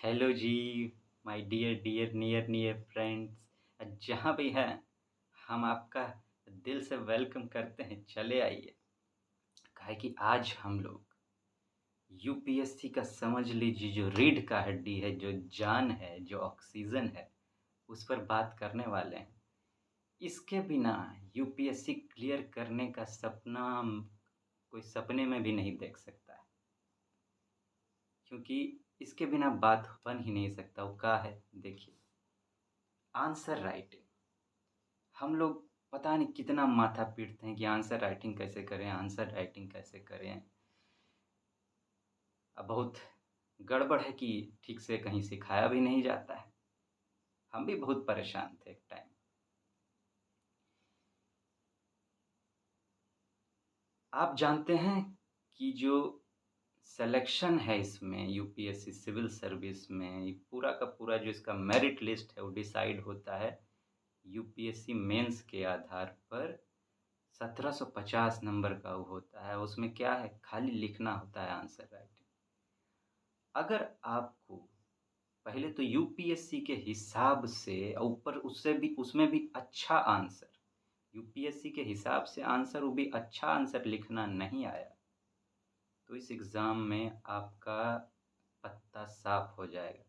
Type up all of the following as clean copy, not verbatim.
Hello जी, my dear dear near near friends. जहाँ भी हैं हम आपका दिल से वेलकम करते हैं। चले आइए, काहे कि आज हम लोग यूपीएससी का समझ लीजिए जो रीढ़ का हड्डी है, जो जान है, जो ऑक्सीजन है, उस पर बात करने वाले हैं। इसके बिना यूपीएससी क्लियर करने का सपना कोई सपने में भी नहीं देख सकता है, क्योंकि इसके बिना बात बन ही नहीं सकता। वो क्या है, देखिए, आंसर राइटिंग। हम लोग पता नहीं कितना माथा पीटते हैं कि आंसर राइटिंग कैसे करें, आंसर राइटिंग कैसे करें। अब बहुत गड़बड़ है कि ठीक से कहीं सिखाया भी नहीं जाता है। हम भी बहुत परेशान थे एक टाइम। आप जानते हैं कि जो सिलेक्शन है इसमें यूपीएससी सिविल सर्विस में, ये पूरा का पूरा जो इसका मेरिट लिस्ट है वो डिसाइड होता है यूपीएससी मेंस के आधार पर। 1750 नंबर का वो होता है। उसमें क्या है, खाली लिखना होता है आंसर राइटिंग। अगर आपको पहले तो यूपीएससी के हिसाब से ऊपर उससे भी उसमें भी अच्छा आंसर, यूपीएससी के हिसाब से आंसर, वो भी अच्छा आंसर लिखना नहीं आया, तो इस एग्ज़ाम में आपका पत्ता साफ हो जाएगा।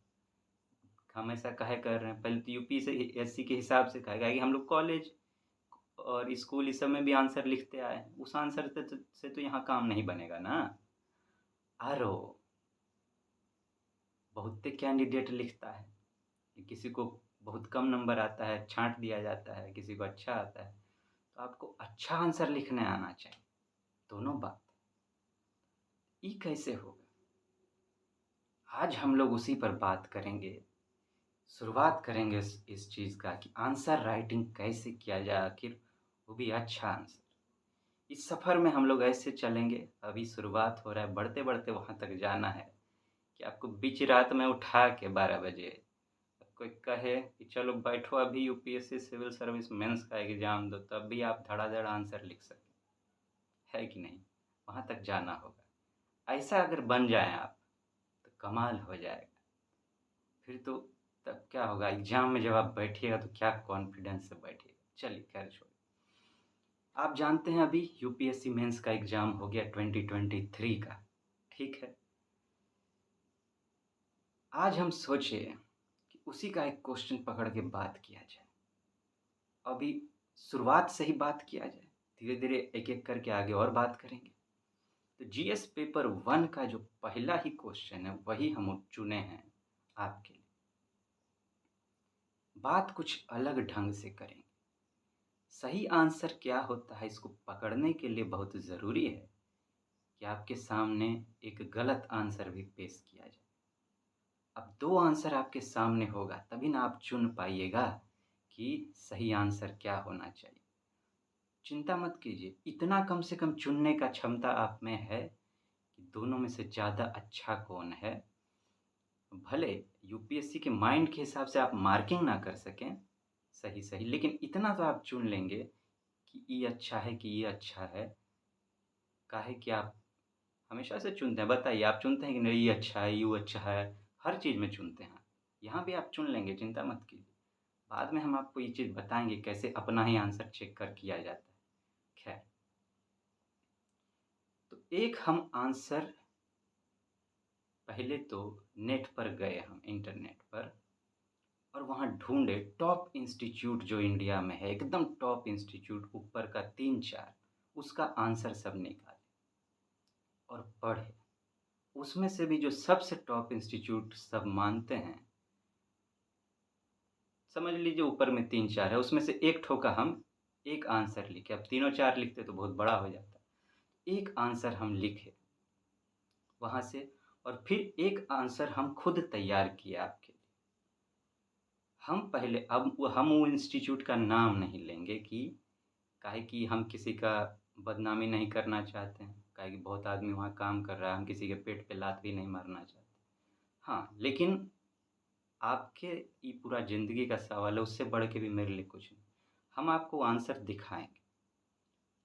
हम ऐसा काहे कर रहे हैं, पहले तो यूपीएससी के हिसाब से काहे कि हम लोग कॉलेज और स्कूल इस सब में भी आंसर लिखते आए हैं। उस आंसर से तो यहाँ काम नहीं बनेगा ना। आरो बहुत कैंडिडेट लिखता है कि किसी को बहुत कम नंबर आता है, छाँट दिया जाता है, किसी को अच्छा आता है। तो आपको अच्छा आंसर लिखने आना चाहिए, दोनों बात। ये कैसे होगा, आज हम लोग उसी पर बात करेंगे। शुरुआत करेंगे इस चीज़ का कि आंसर राइटिंग कैसे किया जाए, आखिर वो भी अच्छा आंसर। इस सफ़र में हम लोग ऐसे चलेंगे, अभी शुरुआत हो रहा है, बढ़ते बढ़ते वहाँ तक जाना है कि आपको बीच रात में उठा के 12 बजे कोई कहे कि चलो बैठो अभी यूपीएससी सिविल सर्विस मेंस का एग्ज़ाम दो, तब भी आप धड़ाधड़ आंसर लिख सकें, है कि नहीं? वहाँ तक जाना होगा। ऐसा अगर बन जाएँ आप तो कमाल हो जाएगा। फिर तो तब क्या होगा, एग्ज़ाम में जब आप बैठिएगा तो क्या कॉन्फिडेंस से बैठिएगा। चलिए खैर छोड़िए। आप जानते हैं अभी यूपीएससी मेंस का एग्ज़ाम हो गया 2023 का, ठीक है? आज हम सोचे कि उसी का एक क्वेश्चन पकड़ के बात किया जाए। अभी शुरुआत से ही बात किया जाए, धीरे-धीरे एक-एक करके आगे और बात करेंगे। तो जीएस पेपर 1 का जो पहला ही क्वेश्चन है, वही हम चुने हैं आपके लिए। बात कुछ अलग ढंग से करेंगे। सही आंसर क्या होता है, इसको पकड़ने के लिए बहुत ज़रूरी है कि आपके सामने एक गलत आंसर भी पेश किया जाए। अब 2 आंसर आपके सामने होगा, तभी ना आप चुन पाइएगा कि सही आंसर क्या होना चाहिए। चिंता मत कीजिए, इतना कम से कम चुनने का क्षमता आप में है कि दोनों में से ज़्यादा अच्छा कौन है। भले यूपीएससी के माइंड के हिसाब से आप मार्किंग ना कर सकें सही-सही, लेकिन इतना तो आप चुन लेंगे कि ये अच्छा है कि ये अच्छा है। काहे कि आप हमेशा से चुनते हैं, बताइए आप चुनते हैं कि नहीं, ये अच्छा है, यूँ अच्छा है, हर चीज़ में चुनते हैं। यहाँ भी आप चुन लेंगे, चिंता मत कीजिए। बाद में हम आपको ये चीज़ बताएँगे कैसे अपना ही आंसर चेक कर किया जाता है। खैर, तो एक हम आंसर, पहले तो नेट पर गए हम, इंटरनेट पर, और वहाँ ढूँढे टॉप इंस्टीट्यूट जो इंडिया में है, एकदम टॉप इंस्टीट्यूट ऊपर का 3-4, उसका आंसर सब निकाले और पढ़े। उसमें से भी जो सबसे टॉप इंस्टीट्यूट सब मानते हैं, समझ लीजिए ऊपर में 3-4 है, उसमें से एक ठो का हम एक आंसर लिखे। अब तीनों 4 लिखते तो बहुत बड़ा हो जाता। एक आंसर हम लिखे वहाँ से, और फिर एक आंसर हम खुद तैयार किए आपके लिए। हम पहले, अब हम वो इंस्टीट्यूट का नाम नहीं लेंगे कि काहे कि हम किसी का बदनामी नहीं करना चाहते हैं, काहे कि बहुत आदमी वहाँ काम कर रहा है, हम किसी के पेट पे लात भी नहीं मारना चाहते। हाँ, लेकिन आपके ये पूरा ज़िंदगी का सवाल है, उससे बढ़ के भी मेरे लिए कुछ नहीं। हम आपको आंसर दिखाएँगे।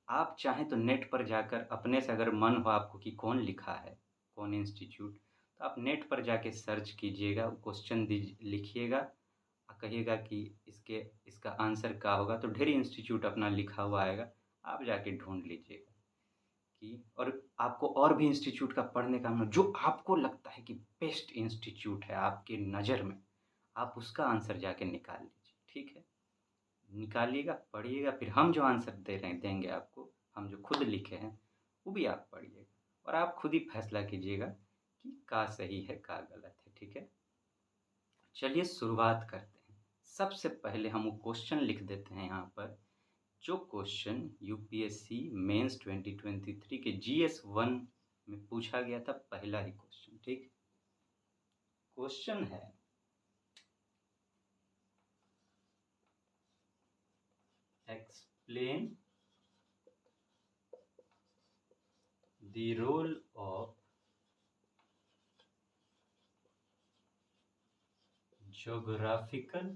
आप चाहें तो नेट पर जाकर अपने से अगर मन हो आपको कि कौन लिखा है, कौन इंस्टीट्यूट, तो आप नेट पर जाके सर्च कीजिएगा, क्वेश्चन लिखिएगा और कहिएगा कि इसका आंसर क्या होगा, तो ढेर इंस्टीट्यूट अपना लिखा हुआ आएगा, आप जाके ढूँढ लीजिएगा कि और आपको और भी इंस्टीट्यूट का पढ़ने का मन जो आपको लगता है कि बेस्ट इंस्टीट्यूट है आपकी नज़र में, आप उसका आंसर जाके निकाल लीजिए, ठीक है? निकालिएगा, पढ़िएगा, फिर हम जो आंसर देंगे आपको, हम जो खुद लिखे हैं, वो भी आप पढ़िएगा और आप खुद ही फैसला कीजिएगा कि क्या सही है, क्या गलत है, ठीक है? चलिए शुरुआत करते हैं। सबसे पहले हम वो क्वेश्चन लिख देते हैं यहाँ पर, जो क्वेश्चन यूपीएससी मेंस 2023 के जीएस 1 में पूछा गया था, पहला ही क्वेश्चन, ठीक? क्वेश्चन है, explain the role of geographical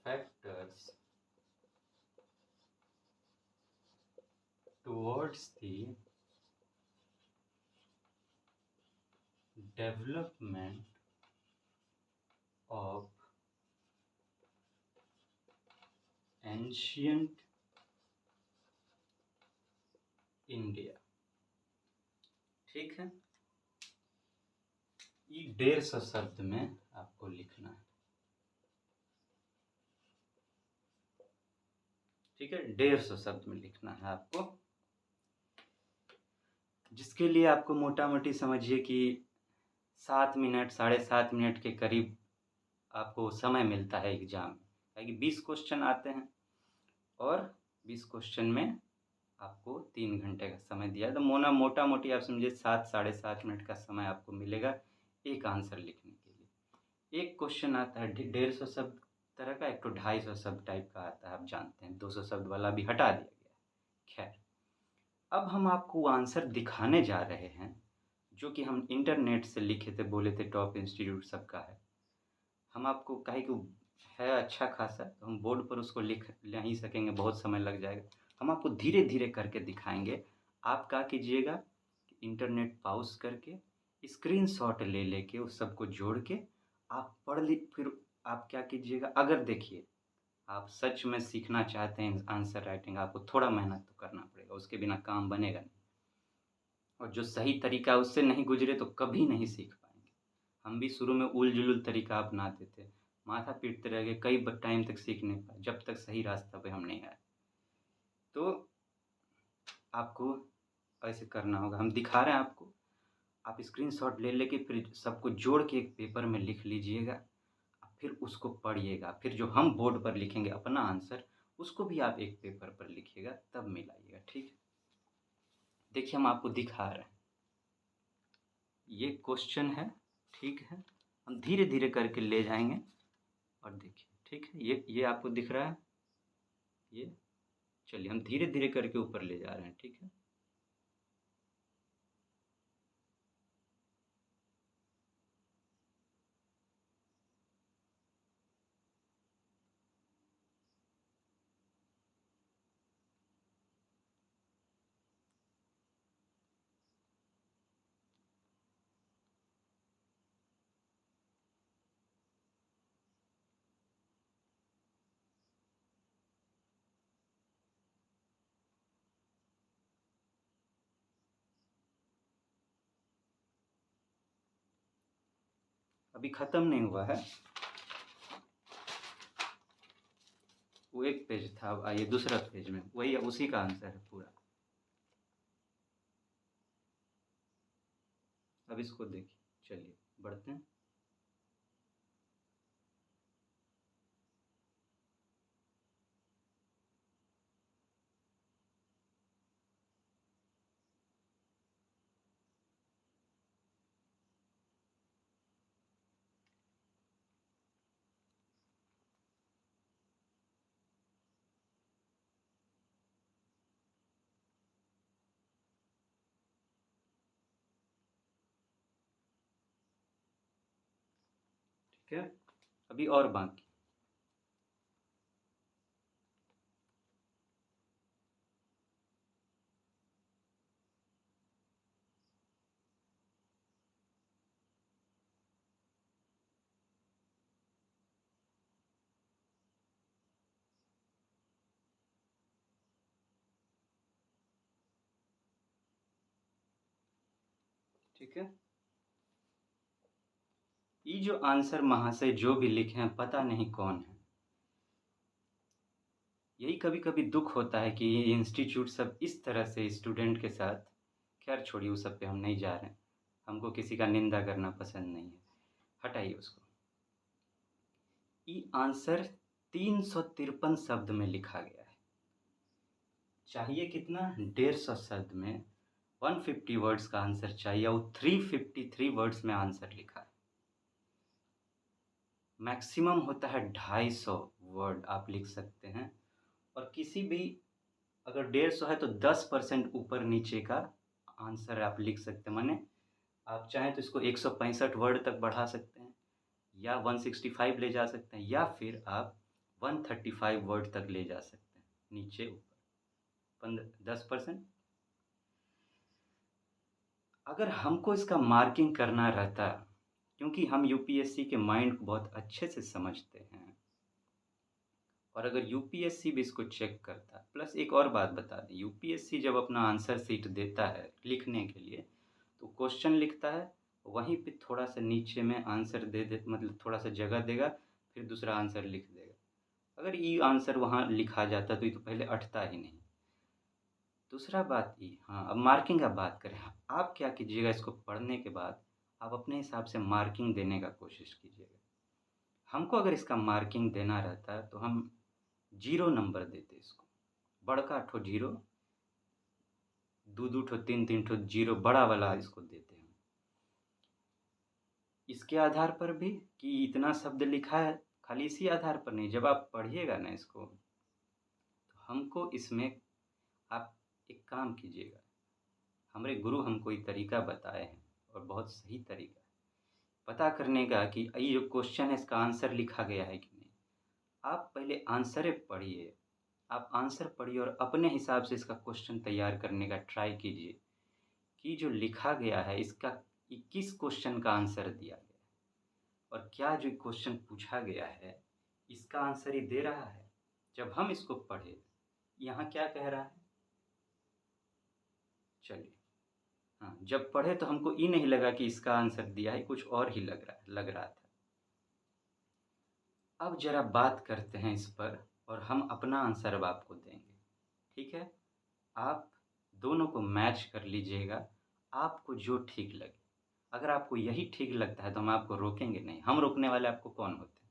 factors towards the development of ancient India, ठीक है? ये 150 शब्द में आपको लिखना है, ठीक है? 150 शब्द में लिखना है आपको, जिसके लिए आपको मोटा मोटी समझिए कि 7 मिनट 7.5 मिनट के करीब आपको समय मिलता है एग्जाम में, क्योंकि 20 क्वेश्चन आते हैं और 20 क्वेश्चन में आपको 3 घंटे का समय दिया है, तो मोटा मोटी आप समझिए 7 मिनट का समय आपको मिलेगा एक आंसर लिखने के लिए। एक क्वेश्चन आता है 150 शब्द तरह का, एक तो 250 शब्द टाइप का आता है, आप जानते हैं, 200 शब्द वाला भी हटा दिया गया है। खैर, अब हम आपको आंसर दिखाने जा रहे हैं जो कि हम इंटरनेट से लिखे थे, बोले थे टॉप इंस्टीट्यूट सबका है, हम आपको कहे कि है अच्छा खासा, तो हम बोर्ड पर उसको लिख नहीं सकेंगे, बहुत समय लग जाएगा, हम आपको धीरे धीरे करके दिखाएंगे। आप क्या कीजिएगा कि इंटरनेट पॉज करके स्क्रीनशॉट ले लेके उस सबको जोड़ के आप फिर आप क्या कीजिएगा, अगर देखिए आप सच में सीखना चाहते हैं आंसर राइटिंग, आपको थोड़ा मेहनत तो करना पड़ेगा, उसके बिना काम बनेगा नहीं, और जो सही तरीका उससे नहीं गुजरे तो कभी नहीं सीख पाएंगे। हम भी शुरू में उल जुलूल तरीका अपनाते थे, माथा पीटते रह गए, कई टाइम तक सीख नहीं पाए, जब तक सही रास्ता पे हम नहीं आए। तो आपको ऐसे करना होगा, हम दिखा रहे हैं आपको, आप स्क्रीनशॉट ले लेके फिर सबको जोड़ के एक पेपर में लिख लीजिएगा, फिर उसको पढ़िएगा, फिर जो हम बोर्ड पर लिखेंगे अपना आंसर, उसको भी आप एक पेपर पर लिखिएगा, तब मिलाइएगा, ठीक है? देखिए हम आपको दिखा रहे हैं, ये क्वेश्चन है, ठीक है? हम धीरे धीरे करके ले जाएंगे और देखिए, ठीक है? ये आपको दिख रहा है, ये चलिए हम धीरे धीरे करके ऊपर ले जा रहे हैं, ठीक है? अभी ख़त्म नहीं हुआ है, वो एक पेज था, अब आइए दूसरा पेज में, वही उसी का आंसर है पूरा। अब इसको देखिए, चलिए बढ़ते हैं। ठीक है, अभी और बाकी, ठीक है। ये जो आंसर महाशय जो भी लिखे हैं पता नहीं कौन है। यही कभी-कभी दुःख होता है कि ये इंस्टीट्यूट सब इस तरह से स्टूडेंट के साथ, खैर छोड़िए उस सब पे हम नहीं जा रहे हैं। हमको किसी का निंदा करना पसंद नहीं है, हटाइए उसको। ये आंसर 353 शब्द में लिखा गया है। चाहिए कितना? 150 शब्द में 150 वर्ड्स का आंसर चाहिए और 353 वर्ड्स में आंसर लिखा है। मैक्सिमम होता है 250 वर्ड आप लिख सकते हैं और किसी भी अगर 150 है तो 10% ऊपर नीचे का आंसर आप लिख सकते हैं। माने आप चाहें तो इसको 165 वर्ड तक बढ़ा सकते हैं या 165 ले जा सकते हैं या फिर आप 135 वर्ड तक ले जा सकते हैं नीचे ऊपर 10%। अगर हमको इसका मार्किंग करना रहता, क्योंकि हम यूपीएससी के माइंड को बहुत अच्छे से समझते हैं और अगर यूपीएससी भी इसको चेक करता, प्लस एक और बात बता दें, यूपीएससी जब अपना आंसर शीट देता है लिखने के लिए तो क्वेश्चन लिखता है, वहीं पे थोड़ा सा नीचे में आंसर दे मतलब थोड़ा सा जगह देगा, फिर दूसरा आंसर लिख देगा। अगर ये आंसर वहाँ लिखा जाता तो ये तो पहले अटता ही नहीं। दूसरा बात ये, हाँ अब मार्किंग का बात करें, आप क्या कीजिएगा, इसको पढ़ने के बाद आप अपने हिसाब से मार्किंग देने का कोशिश कीजिएगा। हमको अगर इसका मार्किंग देना रहता है तो हम 0 नंबर देते इसको, बड़का ठो 0, दो ठो 3 ठो 0 बड़ा वाला इसको देते हैं। इसके आधार पर भी कि इतना शब्द लिखा है, खाली इसी आधार पर नहीं, जब आप पढ़िएगा ना इसको तो हमको इसमें आप एक काम कीजिएगा, हमारे गुरु हमको ये तरीका बताए हैं और बहुत सही तरीका है पता करने का कि ये जो क्वेश्चन है इसका आंसर लिखा गया है कि नहीं। आप पहले आंसर पढ़िए, आप आंसर पढ़िए और अपने हिसाब से इसका क्वेश्चन तैयार करने का ट्राई कीजिए कि जो लिखा गया है इसका किस क्वेश्चन का आंसर दिया गया है और क्या जो क्वेश्चन पूछा गया है इसका आंसर ही दे रहा है। जब हम इसको पढ़े यहाँ क्या कह रहा है, चलिए हाँ, जब पढ़े तो हमको ये नहीं लगा कि इसका आंसर दिया है, कुछ और ही लग रहा था। अब जरा बात करते हैं इस पर और हम अपना आंसर अब आपको देंगे, ठीक है। आप दोनों को मैच कर लीजिएगा, आपको जो ठीक लगे। अगर आपको यही ठीक लगता है तो हम आपको रोकेंगे नहीं, हम रोकने वाले आपको कौन होते हैं।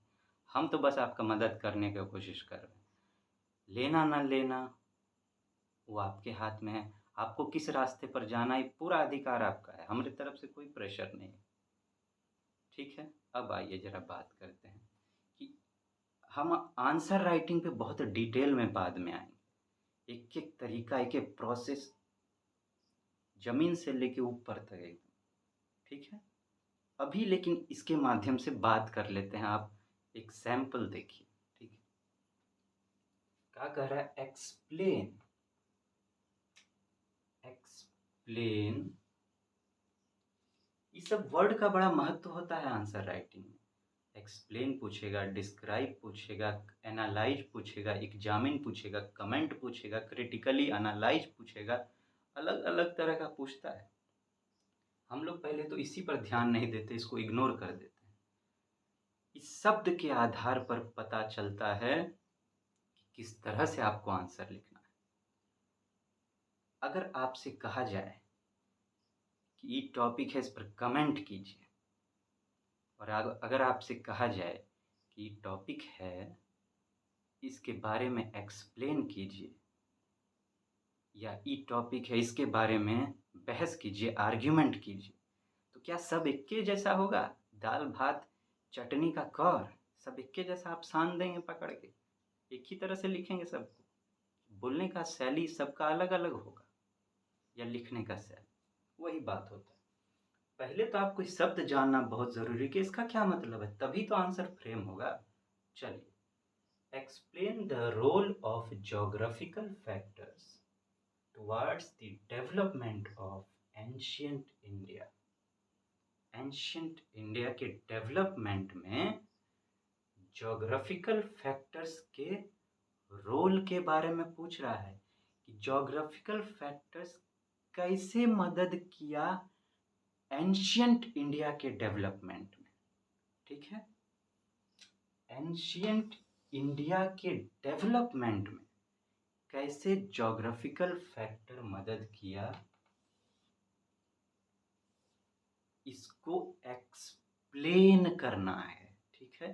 हम तो बस आपका मदद करने की कोशिश कर रहे हैं, लेना ना लेना वो आपके हाथ में है। आपको किस रास्ते पर जाना है पूरा अधिकार आपका है, हमारी तरफ से कोई प्रेशर नहीं है, ठीक है। अब आइए जरा बात करते हैं कि हम आंसर राइटिंग पे बहुत डिटेल में बाद में आएंगे, एक एक तरीका, एक एक प्रोसेस, जमीन से लेके ऊपर तक एकदम, ठीक है। अभी लेकिन इसके माध्यम से बात कर लेते हैं, आप एक सैंपल देखिए, ठीक है। क्या कह रहा है, एक्सप्लेन, एक्सप्लेन, ये सब वर्ड का बड़ा महत्व होता है आंसर राइटिंग में। एक्सप्लेन पूछेगा, डिस्क्राइब पूछेगा, एनालाइज पूछेगा, एग्जामिन पूछेगा, कमेंट पूछेगा, क्रिटिकली एनालाइज पूछेगा, अलग अलग तरह का पूछता है। हम लोग पहले तो इसी पर ध्यान नहीं देते, इसको इग्नोर कर देते हैं। इस शब्द के आधार पर पता चलता है कि किस तरह से आपको आंसर लिखना है। अगर आपसे कहा जाए कि ये टॉपिक है, इस पर कमेंट कीजिए, और अगर आपसे कहा जाए कि टॉपिक है इसके बारे में एक्सप्लेन कीजिए, या ई टॉपिक है इसके बारे में बहस कीजिए, आर्ग्यूमेंट कीजिए, तो क्या सब इक्के जैसा होगा? दाल भात चटनी का कौर, सब इक्के जैसा आप सान देंगे पकड़ के, एक ही तरह से लिखेंगे सबको? बोलने का शैली सबका अलग अलग होगा, या लिखने का शैली, वही बात होता है। पहले तो आपको शब्द जानना बहुत ज़रूरी कि इसका क्या मतलब है, तभी तो आंसर फ्रेम होगा। चलिए, explain the role of geographical factors towards the development of ancient India। Ancient India के डेवलपमेंट में ज्योग्राफिकल फैक्टर्स के रोल के बारे में पूछ रहा है कि ज्योग्राफिकल फैक्टर्स कैसे मदद किया एंशियंट इंडिया के डेवलपमेंट में, ठीक है, एंशियंट इंडिया के डेवलपमेंट में कैसे ज्योग्राफिकल फैक्टर मदद किया, इसको एक्सप्लेन करना है, ठीक है,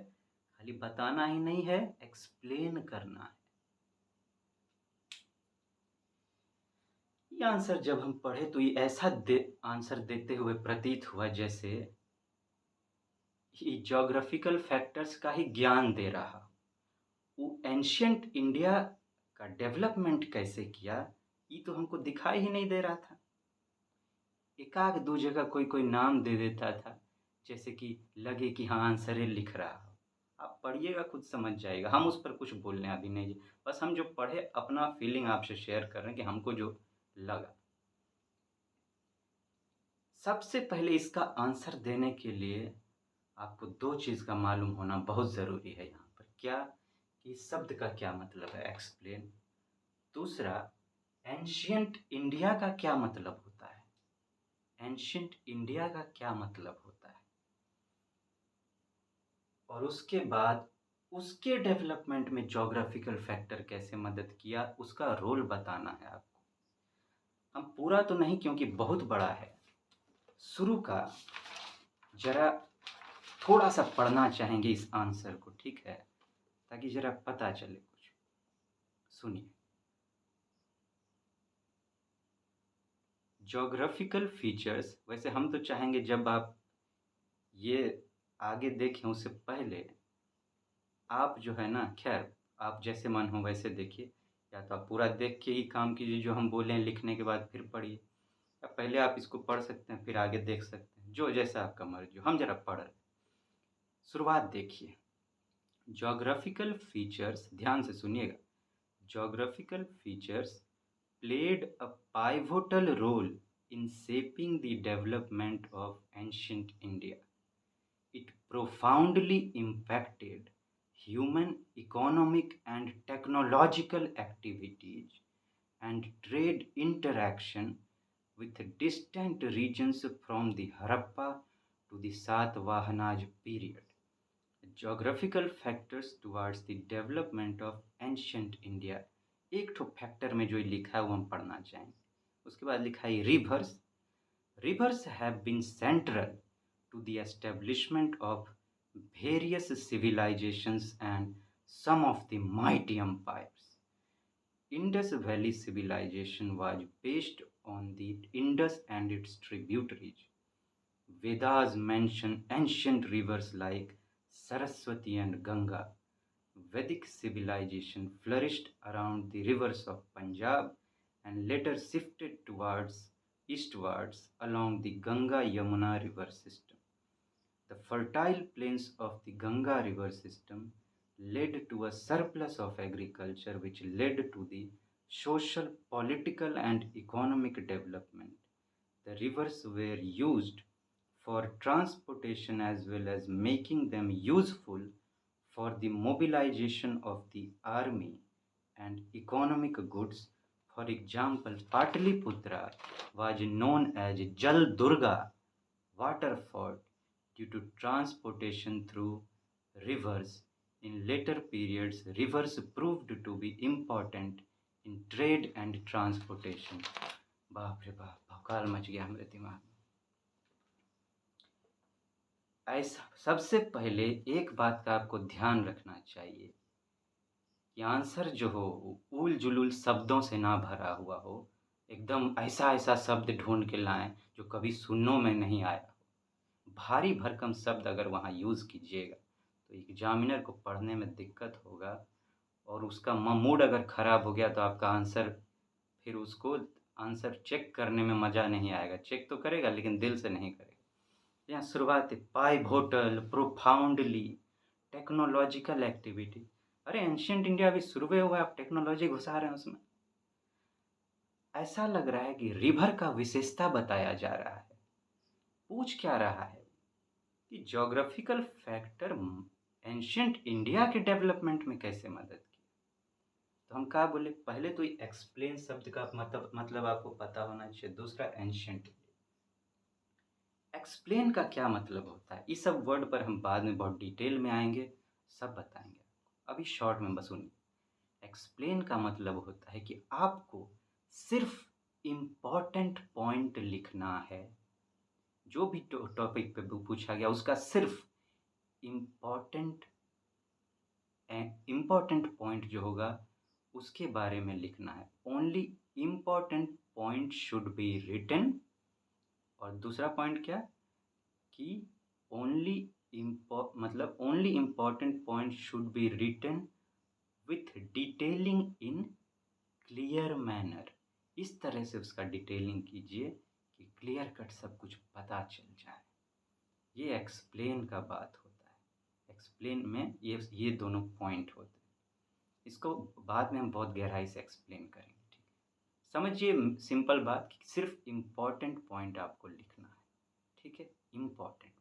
खाली बताना ही नहीं है, एक्सप्लेन करना है। ये आंसर जब हम पढ़े तो ये ऐसा आंसर देते हुए प्रतीत हुआ जैसे ये ज्योग्राफिकल फैक्टर्स का ही ज्ञान दे रहा। वो एंशियंट इंडिया का डेवलपमेंट कैसे किया ये तो हमको दिखाई ही नहीं दे रहा था। एकाध दो जगह कोई कोई नाम दे देता था, जैसे कि लगे कि हाँ आंसर लिख रहा हो। आप पढ़िएगा खुद समझ जाएगा, हम उस पर कुछ बोलने अभी नहीं, बस हम जो पढ़े अपना फीलिंग आपसे शेयर कर रहे हैं कि हमको जो लगा। सबसे पहले इसका आंसर देने के लिए आपको दो चीज़ का मालूम होना बहुत ज़रूरी है यहाँ पर। क्या? कि शब्द का क्या मतलब है, एक्सप्लेन। दूसरा, एंशियंट इंडिया का क्या मतलब होता है, एंशियंट इंडिया का क्या मतलब होता है। और उसके बाद उसके डेवलपमेंट में ज्योग्राफिकल फैक्टर कैसे मदद किया, उसका रोल बताना है आपको। हम पूरा तो नहीं क्योंकि बहुत बड़ा है, शुरू का जरा थोड़ा सा पढ़ना चाहेंगे इस आंसर को, ठीक है, ताकि जरा पता चले कुछ। सुनिए, ज्योग्राफिकल फीचर्स, वैसे हम तो चाहेंगे जब आप ये आगे देखें उससे पहले आप जो है ना, खैर आप जैसे मन हो वैसे देखिए, या तो आप पूरा देख के ही काम कीजिए जो हम बोले हैं, लिखने के बाद फिर पढ़िए, या पहले आप इसको पढ़ सकते हैं फिर आगे देख सकते हैं, जो जैसा आपका मर्जी हो। हम जरा पढ़ रहे, शुरुआत देखिए। ज्योग्राफिकल फीचर्स, ध्यान से सुनिएगा, geographical features played a pivotal role in shaping the development of ancient India. It profoundly impacted human economic and technological activities and trade interaction with distant regions from the Harappa to the Satavahanaj period. Geographical factors towards the development of ancient India, एक ठो factor में जो लिखा है वो हम पढ़ना चाहेंगे। उसके बाद लिखा है reverse, rivers have been central to the establishment of various civilizations and some of the mighty empires. Indus Valley civilization was based on the Indus and its tributaries. Vedas mention ancient rivers like Saraswati and Ganga. Vedic civilization flourished around the rivers of Punjab and later shifted towards eastwards along the Ganga-Yamuna river system. The fertile plains of the Ganga river system led to a surplus of agriculture, which led to the social, political, and economic development. The rivers were used for transportation as well as making them useful for the mobilization of the army and economic goods. For example, Pataliputra was known as Jal Durga, water fort, due to transportation through rivers. In later periods, rivers proved to be important in trade and transportation. बाप रे बाप, भौकाल much गया मेरे दिमाग में। ऐसा सबसे पहले एक बात का आपको ध्यान रखना चाहिए कि आंसर जो हो उल जुलूल शब्दों से ना भरा हुआ हो, एकदम ऐसा ऐसा शब्द ढूंढ के लाएं जो कभी सुनने में नहीं आया हो। भारी भरकम शब्द अगर वहाँ यूज़ कीजिएगा तो एग्जामिनर को पढ़ने में दिक्कत होगा, और उसका मूड अगर ख़राब हो गया तो आपका आंसर, फिर उसको आंसर चेक करने में मज़ा नहीं आएगा। चेक तो करेगा लेकिन दिल से नहीं करेगा। यहाँ शुरुआत है, पाइवोटल, प्रोफाउंडली, टेक्नोलॉजिकल एक्टिविटी। अरे एंशियंट इंडिया अभी शुरू हुआ है, आप टेक्नोलॉजी घुसा रहे हैं उसमें। ऐसा लग रहा है कि रिवर का विशेषता बताया जा रहा है। पूछ क्या रहा है कि ज्योग्राफिकल फैक्टर एंशियंट इंडिया के डेवलपमेंट में कैसे मदद की। तो हम क्या बोले, पहले तो एक्सप्लेन शब्द का मतलब आपको पता होना चाहिए। दूसरा, एंशियंट। एक्सप्लेन का क्या मतलब होता है, इस सब वर्ड पर हम बाद में बहुत डिटेल में आएंगे, सब बताएंगे। अभी शॉर्ट में बस सुनिए। एक्सप्लेन का मतलब होता है कि आपको सिर्फ इम्पॉर्टेंट पॉइंट लिखना है। जो भी टॉपिक पे पूछा गया उसका सिर्फ इम्पॉर्टेंट इम्पॉर्टेंट पॉइंट जो होगा उसके बारे में लिखना है। Only important point should be written. और दूसरा पॉइंट क्या कि ओनली मतलब only important point should be written with detailing in clear manner. इस तरह से उसका डिटेलिंग कीजिए कि क्लियर कट सब कुछ पता चल जाए। ये एक्सप्लेन का बात होता है। एक्सप्लेन में ये दोनों पॉइंट होते हैं। इसको बाद में हम बहुत गहराई से एक्सप्लेन करेंगे, ठीक है। समझिए सिंपल बात कि सिर्फ इम्पॉर्टेंट पॉइंट आपको लिखना है, ठीक है, इम्पॉर्टेंट।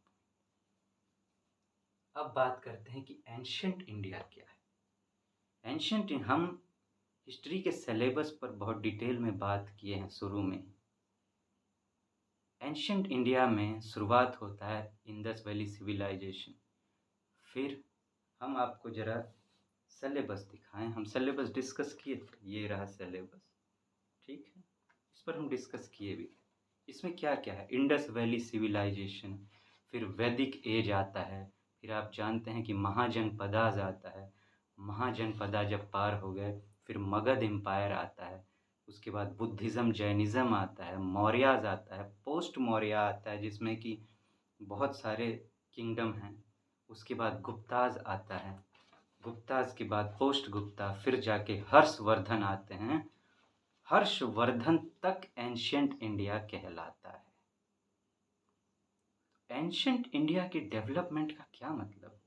अब बात करते हैं कि एंशिएंट इंडिया क्या है। एंशिएंट हम हिस्ट्री के सिलेबस पर बहुत डिटेल में बात किए हैं शुरू में। एंशिएंट इंडिया में शुरुआत होता है इंडस वैली सिविलाइजेशन। फिर हम आपको ज़रा सिलेबस दिखाएं। हम सिलेबस डिस्कस किए थे, ये रहा सिलेबस, ठीक है। इस पर हम डिस्कस किए भी थे। इसमें क्या क्या है, इंडस वैली सिविलाइजेशन, फिर वैदिक एज आता है, फिर आप जानते हैं कि महाजनपदाज आता है। महाजनपदा जब पार हो गए फिर मगध एम्पायर आता है। उसके बाद बुद्धिज़्म जैनिज़्म आता है, मौर्याज आता है, पोस्ट मौर्य आता है जिसमें कि बहुत सारे किंगडम हैं। उसके बाद गुप्ताज आता है। गुप्ताज के बाद पोस्ट गुप्ता, फिर जाके हर्षवर्धन आते हैं। हर्षवर्धन तक एंशिएंट इंडिया कहलाता है। एंशिएंट इंडिया के डेवलपमेंट का क्या मतलब?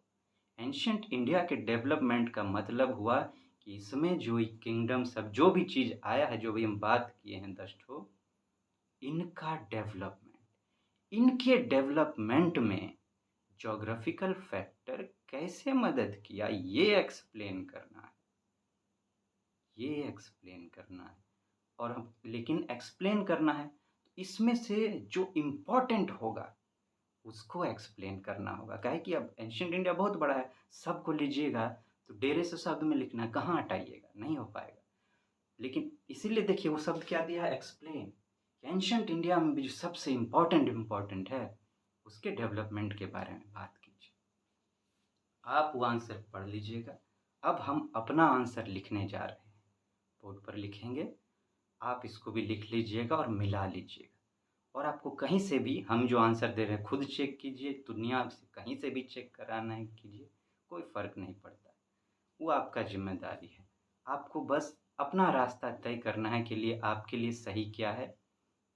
एंशिएंट इंडिया के डेवलपमेंट का मतलब हुआ कि इसमें जो किंगडम सब जो भी चीज़ आया है, जो भी हम बात किए हैं 10 ठो, इनका डेवलपमेंट, इनके डेवलपमेंट में ज्योग्राफिकल फैक्टर कैसे मदद किया, ये एक्सप्लेन करना है। ये एक्सप्लेन करना है। और हम लेकिन एक्सप्लेन करना है तो इसमें से जो इम्पोर्टेंट होगा उसको एक्सप्लेन करना होगा। काहे कि अब एंशिएंट इंडिया बहुत बड़ा है, सबको लीजिएगा तो डेढ़ सौ शब्द में लिखना है, कहाँ हटाइएगा, नहीं हो पाएगा। लेकिन इसीलिए देखिए वो शब्द क्या दिया है, एक्सप्लेन। एंशिएंट इंडिया में भी जो सबसे इम्पोर्टेंट है उसके डेवलपमेंट के बारे में बात कीजिए। आप वो आंसर पढ़ लीजिएगा। अब हम अपना आंसर लिखने जा रहे हैं, बोर्ड पर लिखेंगे। आप इसको भी लिख लीजिएगा और मिला लीजिएगा। और आपको कहीं से भी हम जो आंसर दे रहे हैं खुद चेक कीजिए, दुनिया से कहीं से भी चेक कराना है कीजिए, कोई फ़र्क नहीं पड़ता। वो आपका जिम्मेदारी है। आपको बस अपना रास्ता तय करना है कि लिए आपके लिए सही क्या है,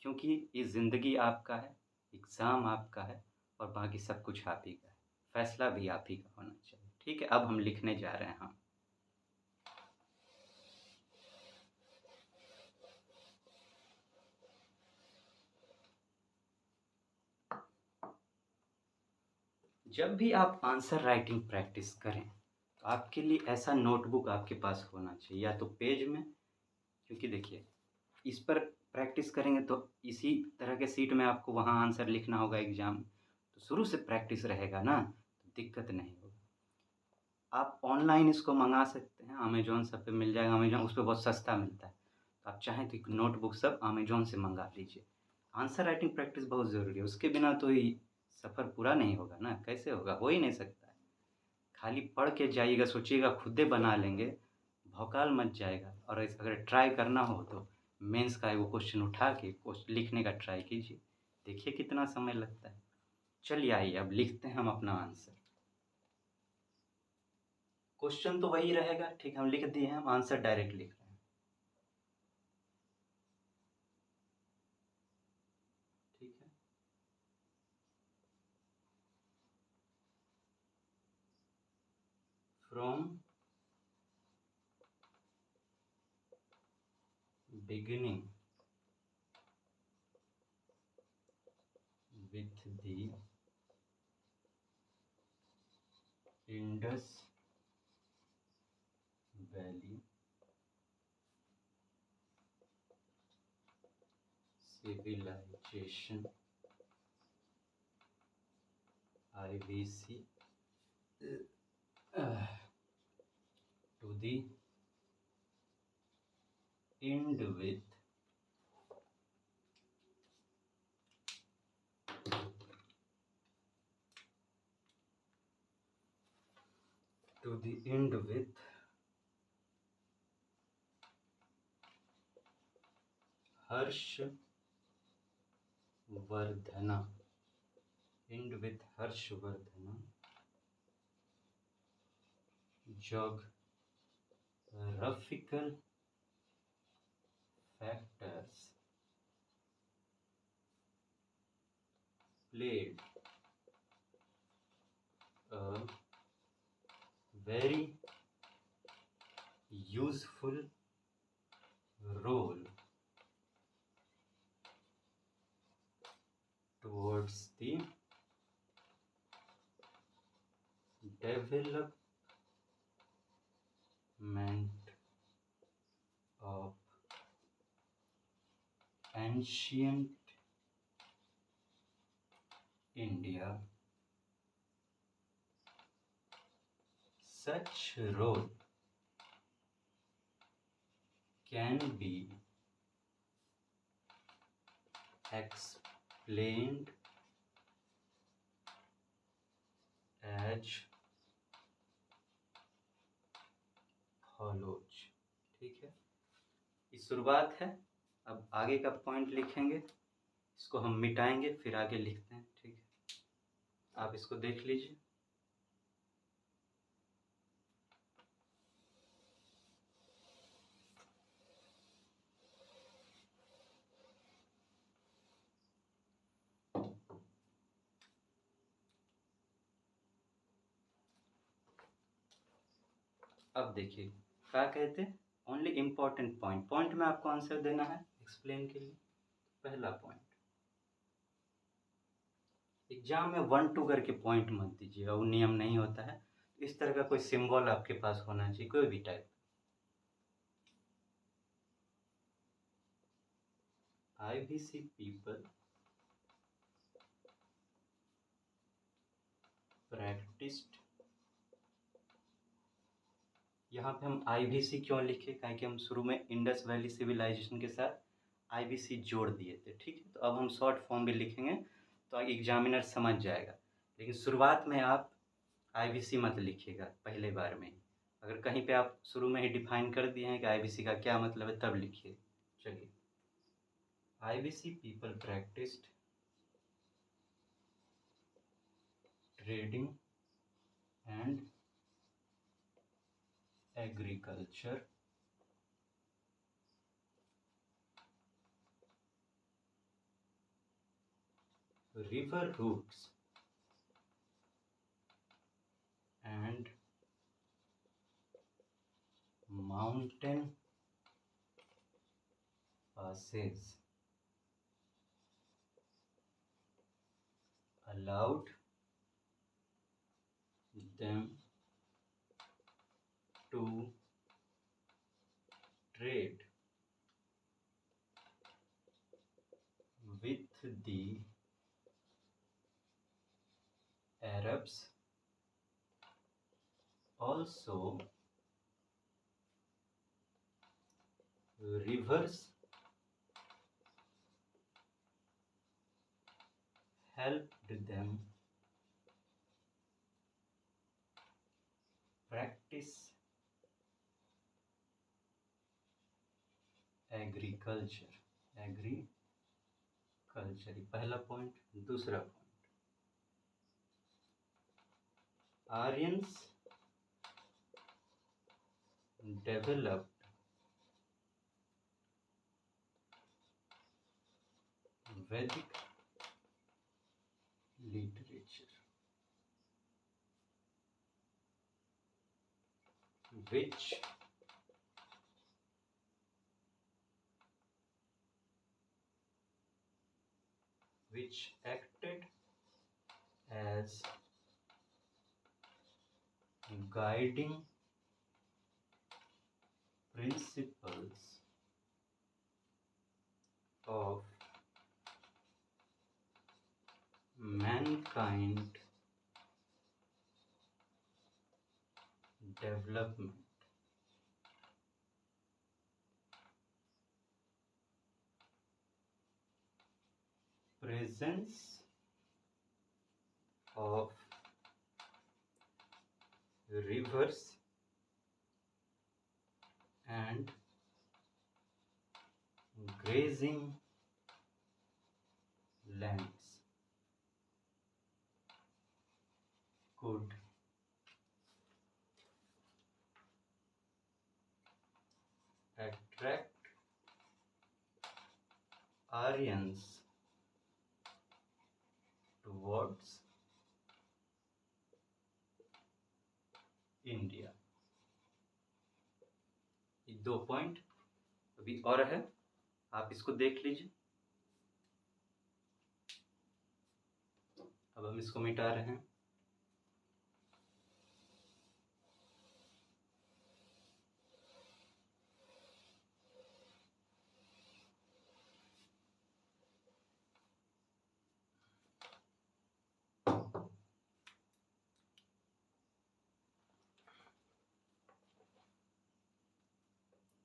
क्योंकि ये ज़िंदगी आपका है, एग्ज़ाम आपका है और बाकी सब कुछ आप ही का है। फैसला भी आप ही का होना चाहिए, ठीक है। अब हम लिखने जा रहे हैं। हम जब भी आप आंसर राइटिंग प्रैक्टिस करें तो आपके लिए ऐसा नोटबुक आपके पास होना चाहिए, या तो पेज में, क्योंकि देखिए इस पर प्रैक्टिस करेंगे तो इसी तरह के सीट में आपको वहाँ आंसर लिखना होगा एग्ज़ाम, तो शुरू से प्रैक्टिस रहेगा ना तो दिक्कत नहीं होगी। आप ऑनलाइन इसको मंगा सकते हैं, अमेजोन सब पे मिल जाएगा। अमेजोन उस पर बहुत सस्ता मिलता है, तो आप चाहें तो एक नोटबुक सब अमेजोन से मंगा लीजिए। आंसर राइटिंग प्रैक्टिस बहुत ज़रूरी है, उसके बिना तो ये सफ़र पूरा नहीं होगा ना। कैसे होगा, हो ही नहीं सकता है। खाली पढ़ के जाइएगा, सोचिएगा खुदे बना लेंगे, भौकाल मच जाएगा। और अगर ट्राई करना हो तो मेंस का वो क्वेश्चन उठा के लिखने का ट्राई कीजिए, देखिए कितना समय लगता है। चलिए आइए अब लिखते हैं हम अपना आंसर। क्वेश्चन तो वही रहेगा, ठीक, हम लिख दिए हैं, हम आंसर डायरेक्ट लिख रहे हैं, ठीक है। From beginning with the Indus Valley Civilisation IVC to the end with Harshvardhana, geographical factors played a very useful role towards the development of ancient India. Such role can be explained as follows. ठीक है, ये शुरुआत है। अब आगे का point लिखेंगे, इसको हम मिटाएंगे फिर आगे लिखते हैं। ठीक है, आप इसको देख लीजिए। अब देखिए क्या कहते हैं, ओनली इम्पोर्टेंट पॉइंट में आपको आंसर देना है एक्सप्लेन के लिए। पहला पॉइंट, एग्जाम में 1-2 करके पॉइंट मत दीजिएगा, वो नियम नहीं होता है। इस तरह का कोई सिंबल आपके पास होना चाहिए, कोई भी टाइप। IVC people practiced, यहाँ पे हम IVC क्यों लिखे, क्योंकि हम शुरू में इंडस वैली सिविलाइजेशन के साथ IVC जोड़ दिए थे। ठीक है, तो अब हम शॉर्ट फॉर्म भी लिखेंगे तो एग्जामिनर समझ जाएगा, लेकिन शुरुआत में आप IVC मत लिखिएगा पहले बार में। अगर कहीं पे आप शुरू में ही डिफाइन कर दिए हैं कि IVC का क्या मतलब है, तब लिखिए। चलिए, IVC people practiced trading and agriculture river routes and mountain passes allowed them to trade with the Arabs. Also, rivers helped them practice agriculture. पहला पॉइंट। दूसरा point, Aryans developed Vedic literature, which acted as guiding principles of mankind development. Presence of rivers and grazing lands could attract Aryans towards India. ये 2 point अभी और है, आप इसको देख लीजिए। अब हम इसको मिटा रहे हैं।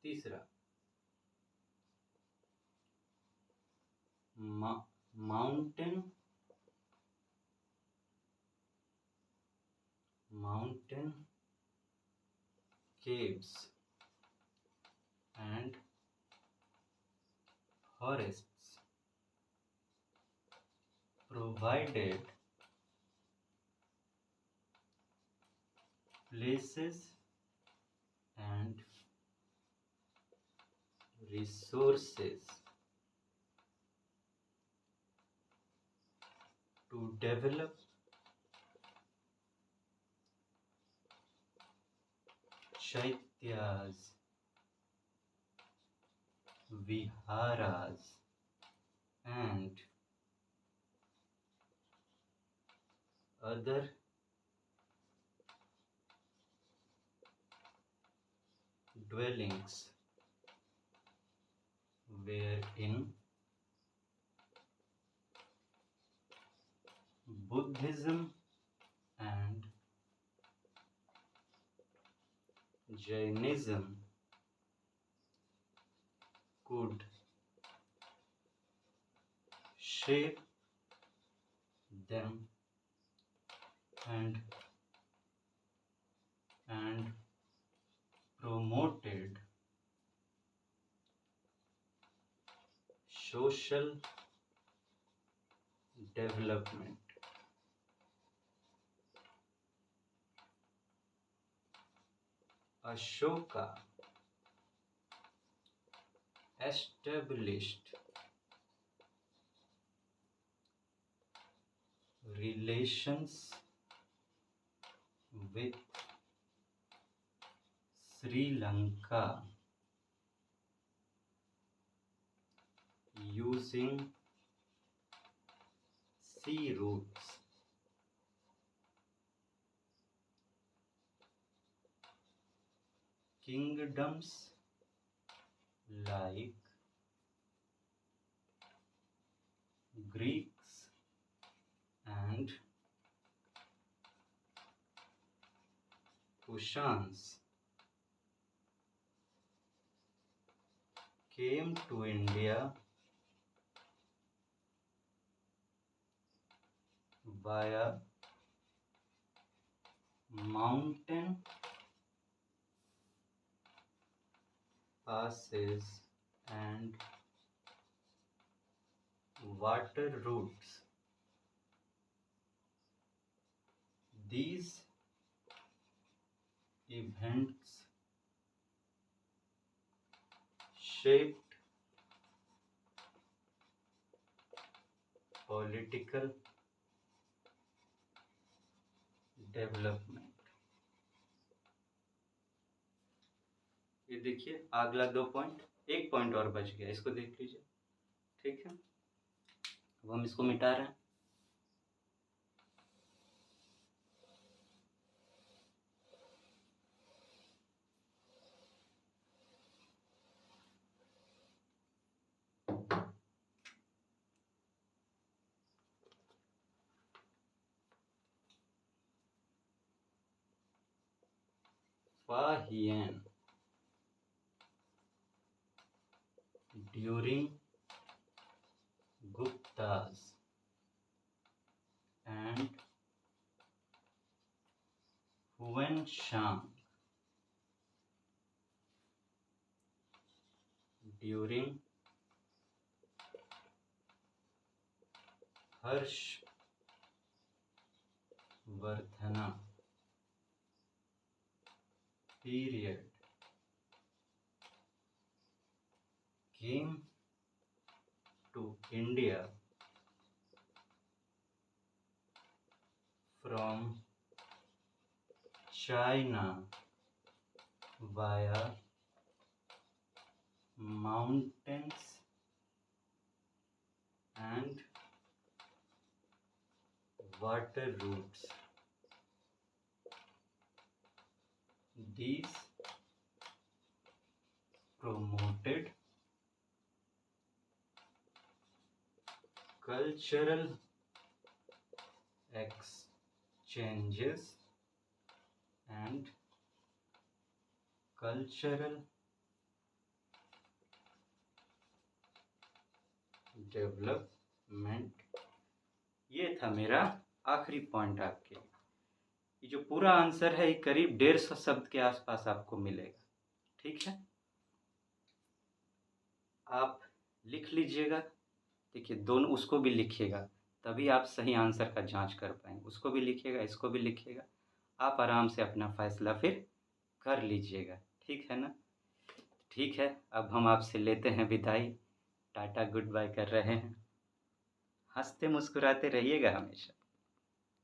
तीसरा, mountain caves and forests provided places and resources to develop chaityas, viharas and other dwellings wherein Buddhism and Jainism could shape them and promoted social development. Ashoka established relations with Sri Lanka using sea routes. Kingdoms like Greeks and Kushans came to India via mountain passes and water routes. These events shaped political development. ये देखिए अगला 2 point, 1 point और बच गया, इसको देख लीजिए। ठीक है, अब हम इसको मिटा रहे हैं। Safahian during Guptas and Huan Shang during Harshvardhana period came to India from China via mountains and water routes. These promoted cultural exchanges and cultural development. ये था मेरा आखिरी पॉइंट आपके लिए। ये जो पूरा आंसर है ये करीब 150 शब्द के आसपास आपको मिलेगा। ठीक है, आप लिख लीजिएगा। देखिए दोनों, उसको भी लिखिएगा तभी आप सही आंसर का जांच कर पाएंगे। उसको भी लिखिएगा, इसको भी लिखिएगा, आप आराम से अपना फैसला फिर कर लीजिएगा। ठीक है ना? ठीक है, अब हम आपसे लेते हैं विदाई, टाटा गुड बाय कर रहे हैं। हंसते मुस्कुराते रहिएगा हमेशा।